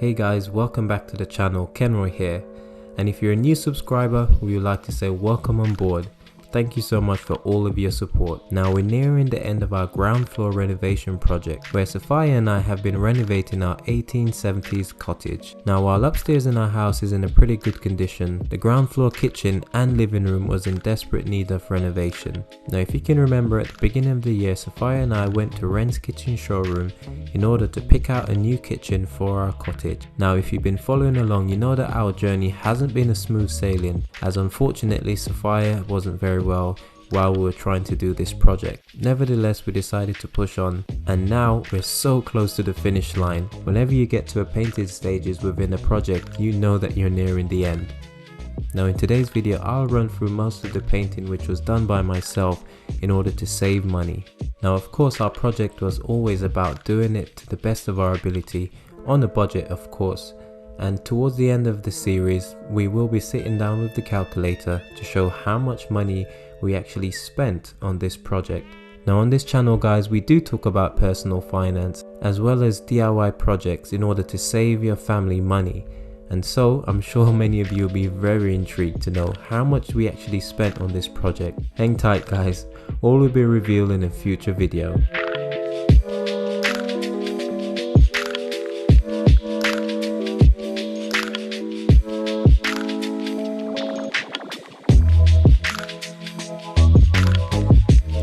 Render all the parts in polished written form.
Hey guys, welcome back to the channel. Kenroy here, and if you're a new subscriber, we would like to say welcome on board. Thank you so much for all of your support. Now we're nearing the end of our ground floor renovation project, where Sophia and I have been renovating our 1870s cottage. Now while upstairs in our house is in a pretty good condition, the ground floor kitchen and living room was in desperate need of renovation. Now if you can remember, at the beginning of the year, Sophia and I went to Wren's kitchen showroom in order to pick out a new kitchen for our cottage. Now if you've been following along, you know that our journey hasn't been a smooth sailing, as unfortunately Sophia wasn't very well while we were trying to do this project. Nevertheless, we decided to push on, and now we're so close to the finish line. Whenever you get to a painted stages within a project, you know that you're nearing the end. Now in today's video, I'll run through most of the painting which was done by myself in order to save money. Now of course our project was always about doing it to the best of our ability, on a budget of course. And towards the end of the series, we will be sitting down with the calculator to show how much money we actually spent on this project. Now on this channel guys, we do talk about personal finance as well as DIY projects in order to save your family money. And so I'm sure many of you will be very intrigued to know how much we actually spent on this project. Hang tight guys, all will be revealed in a future video.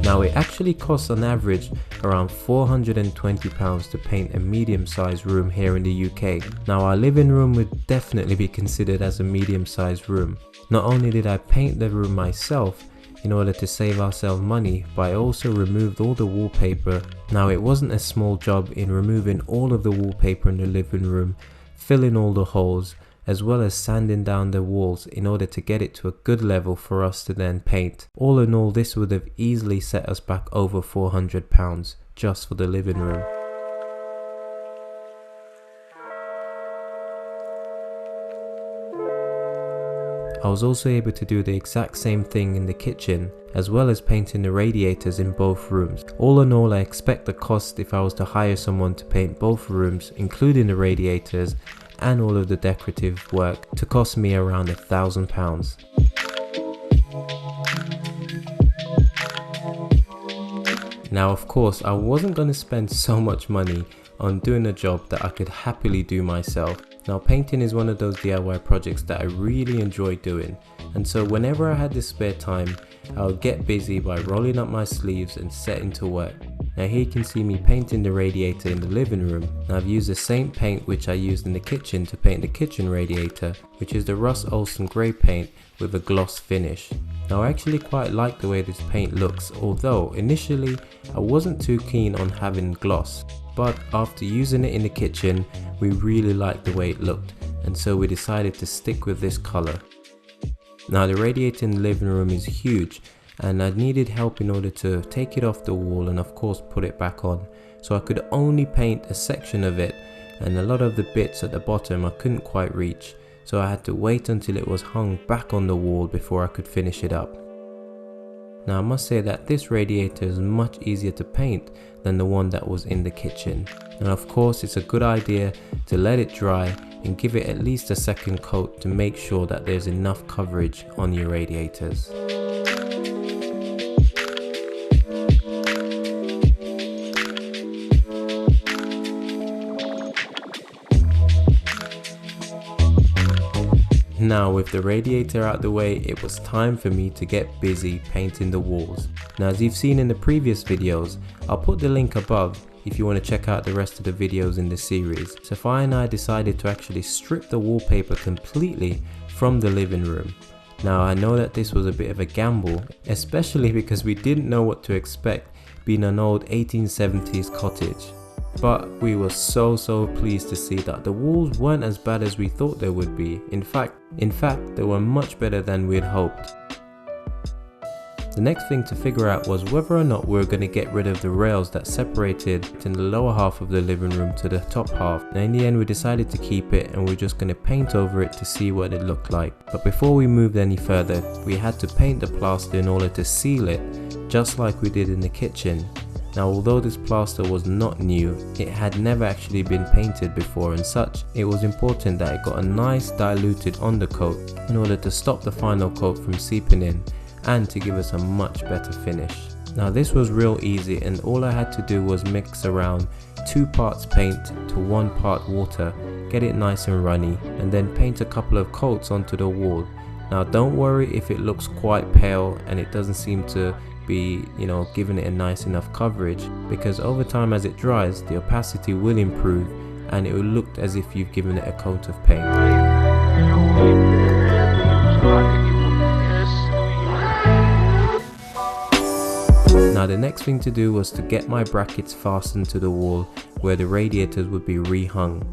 Now it actually costs on average around £420 to paint a medium-sized room here in the UK. Now our living room would definitely be considered as a medium-sized room. Not only did I paint the room myself in order to save ourselves money, but I also removed all the wallpaper. Now it wasn't a small job in removing all of the wallpaper in the living room, filling all the holes, as well as sanding down the walls in order to get it to a good level for us to then paint. All in all, this would have easily set us back over £400 just for the living room. I was also able to do the exact same thing in the kitchen, as well as painting the radiators in both rooms. All in all, I expect the cost if I was to hire someone to paint both rooms, including the radiators and all of the decorative work, to cost me around £1,000. Now of course I wasn't going to spend so much money on doing a job that I could happily do myself. Now painting is one of those DIY projects that I really enjoy doing, and so whenever I had the spare time, I would get busy by rolling up my sleeves and setting to work. Now here you can see me painting the radiator in the living room. Now I've used the same paint which I used in the kitchen to paint the kitchen radiator, which is the Rust Olson grey paint with a gloss finish. Now I actually quite like the way this paint looks, although initially I wasn't too keen on having gloss, but after using it in the kitchen we really liked the way it looked, and so we decided to stick with this colour. Now the radiator in the living room is huge, and I needed help in order to take it off the wall and of course put it back on. So I could only paint a section of it, and a lot of the bits at the bottom I couldn't quite reach, so I had to wait until it was hung back on the wall before I could finish it up. Now I must say that this radiator is much easier to paint than the one that was in the kitchen, and of course it's a good idea to let it dry and give it at least a second coat to make sure that there's enough coverage on your radiators. Now with the radiator out the way, it was time for me to get busy painting the walls. Now as you've seen in the previous videos, I'll put the link above if you want to check out the rest of the videos in the series. Sophia and I decided to actually strip the wallpaper completely from the living room. Now I know that this was a bit of a gamble, especially because we didn't know what to expect being an old 1870s cottage. But we were so pleased to see that the walls weren't as bad as we thought they would be. In fact, they were much better than we had hoped. The next thing to figure out was whether or not we were going to get rid of the rails that separated in the lower half of the living room to the top half. And in the end we decided to keep it, and we're just going to paint over it to see what it looked like. But before we moved any further, we had to paint the plaster in order to seal it, just like we did in the kitchen. Now although this plaster was not new, it had never actually been painted before and such, it was important that it got a nice diluted undercoat in order to stop the final coat from seeping in and to give us a much better finish. Now this was real easy, and all I had to do was mix around 2 parts paint to 1 part water, get it nice and runny, and then paint a couple of coats onto the wall. Now don't worry if it looks quite pale and it doesn't seem to be, giving it a nice enough coverage, because over time as it dries the opacity will improve and it will look as if you've given it a coat of paint. Now the next thing to do was to get my brackets fastened to the wall where the radiators would be rehung.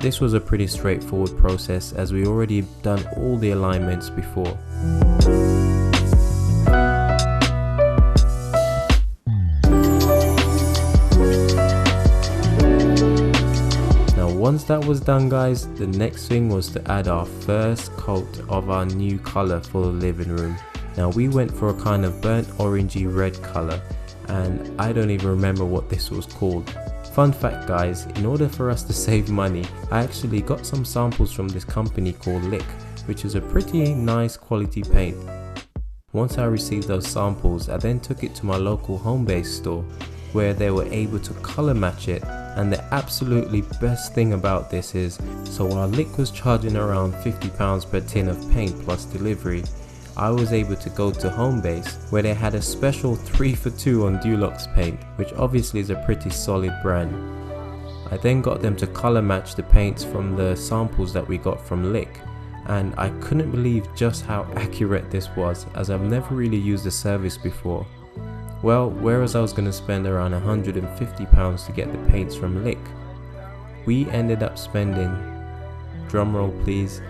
This was a pretty straightforward process as we already done all the alignments before. Once that was done guys, the next thing was to add our first coat of our new color for the living room. Now we went for a kind of burnt orangey red color, and I don't even remember what this was called. Fun fact guys, in order for us to save money, I actually got some samples from this company called Lick, which is a pretty nice quality paint. Once I received those samples, I then took it to my local Homebase store where they were able to color match it. And the absolutely best thing about this is, so while Lick was charging around £50 per tin of paint plus delivery, I was able to go to Homebase where they had a special 3 for 2 on Dulux paint, which obviously is a pretty solid brand. I then got them to color match the paints from the samples that we got from Lick, and I couldn't believe just how accurate this was, as I've never really used the service before. Well, whereas I was going to spend around £150 to get the paints from Lick, we ended up spending, drumroll please,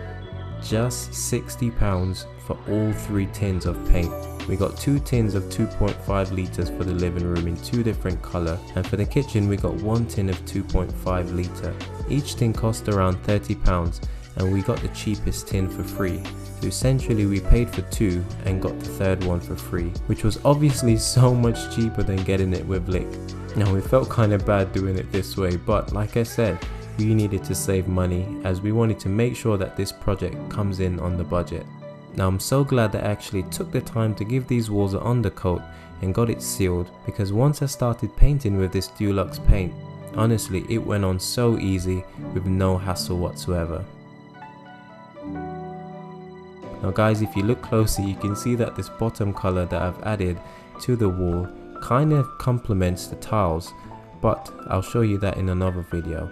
just £60 for all 3 tins of paint. We got 2 tins of 2.5 litres for the living room in 2 different colour, and for the kitchen we got 1 tin of 2.5 litre. Each tin cost around £30 and we got the cheapest tin for free. So essentially we paid for 2 and got the third one for free, which was obviously so much cheaper than getting it with Lick. Now we felt kind of bad doing it this way, but like I said, we needed to save money as we wanted to make sure that this project comes in on the budget. Now I'm so glad that I actually took the time to give these walls an undercoat and got it sealed, because once I started painting with this Dulux paint, honestly it went on so easy with no hassle whatsoever. Now guys, if you look closer you can see that this bottom color that I've added to the wall kind of complements the tiles, but I'll show you that in another video.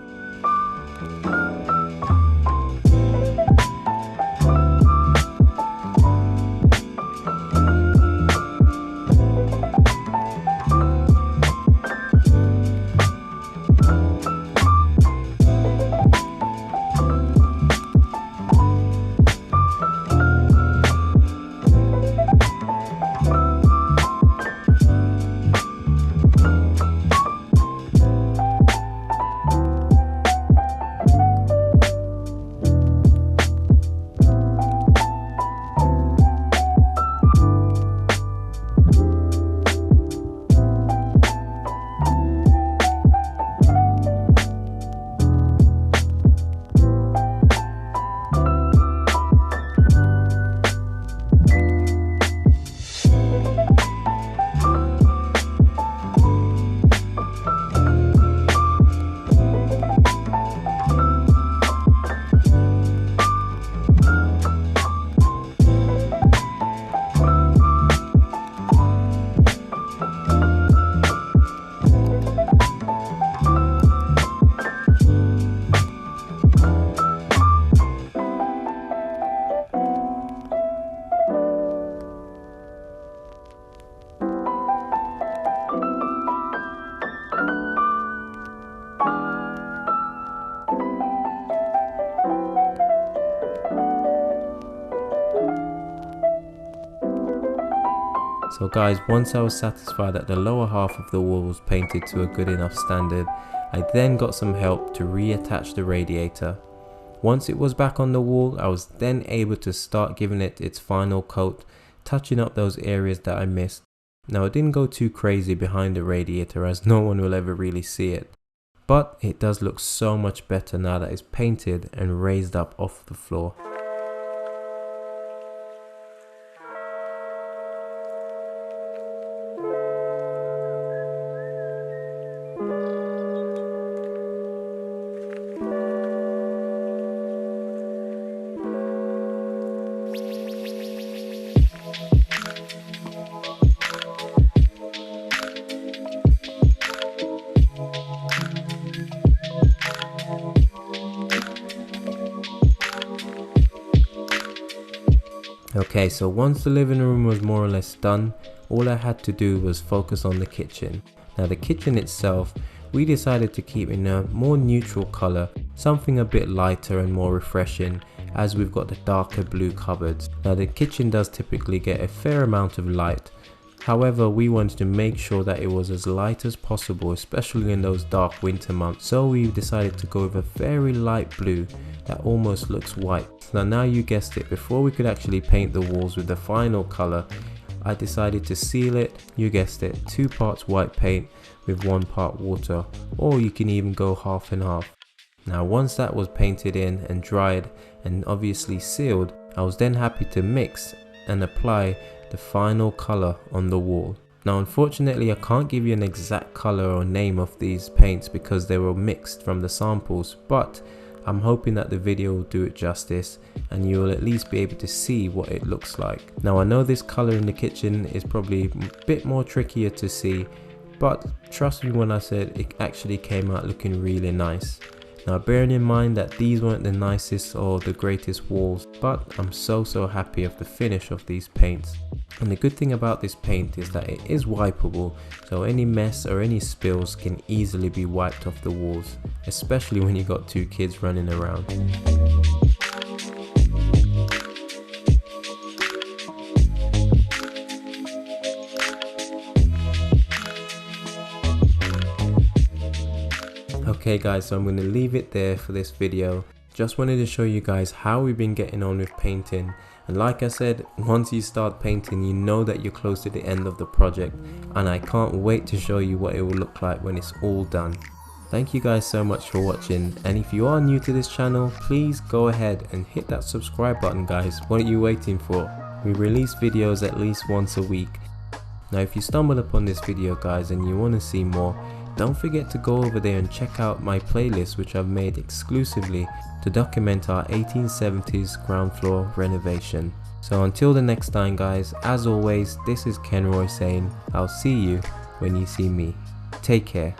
So guys, once I was satisfied that the lower half of the wall was painted to a good enough standard, I then got some help to reattach the radiator. Once it was back on the wall, I was then able to start giving it its final coat, touching up those areas that I missed. Now I didn't go too crazy behind the radiator as no one will ever really see it, but it does look so much better now that it's painted and raised up off the floor. Okay, so once the living room was more or less done, all I had to do was focus on the kitchen. Now the kitchen itself, we decided to keep in a more neutral colour, something a bit lighter and more refreshing, as we've got the darker blue cupboards. Now the kitchen does typically get a fair amount of light, however we wanted to make sure that it was as light as possible, especially in those dark winter months, so we decided to go with a very light blue that almost looks white. Now you guessed it, before we could actually paint the walls with the final colour, I decided to seal it, you guessed it, 2 parts white paint with 1 part water, or you can even go half and half. Now once that was painted in and dried and obviously sealed, I was then happy to mix and apply the final colour on the wall. Now unfortunately I can't give you an exact colour or name of these paints because they were mixed from the samples, but I'm hoping that the video will do it justice and you will at least be able to see what it looks like. Now I know this colour in the kitchen is probably a bit more trickier to see, but trust me when I said it actually came out looking really nice. Now bearing in mind that these weren't the nicest or the greatest walls, but I'm so happy of the finish of these paints. And the good thing about this paint is that it is wipeable, so any mess or any spills can easily be wiped off the walls, especially when you got 2 kids running around. Okay guys, so I'm going to leave it there for this video. Just wanted to show you guys how we've been getting on with painting, and like I said, once you start painting you know that you're close to the end of the project, and I can't wait to show you what it will look like when it's all done. Thank you guys so much for watching, and if you are new to this channel, please go ahead and hit that subscribe button guys. What are you waiting for? We release videos at least once a week. Now if you stumbled upon this video guys and you want to see more, don't forget to go over there and check out my playlist which I've made exclusively to document our 1870s ground floor renovation. So until the next time guys, as always, this is Kenroy saying I'll see you when you see me. Take care.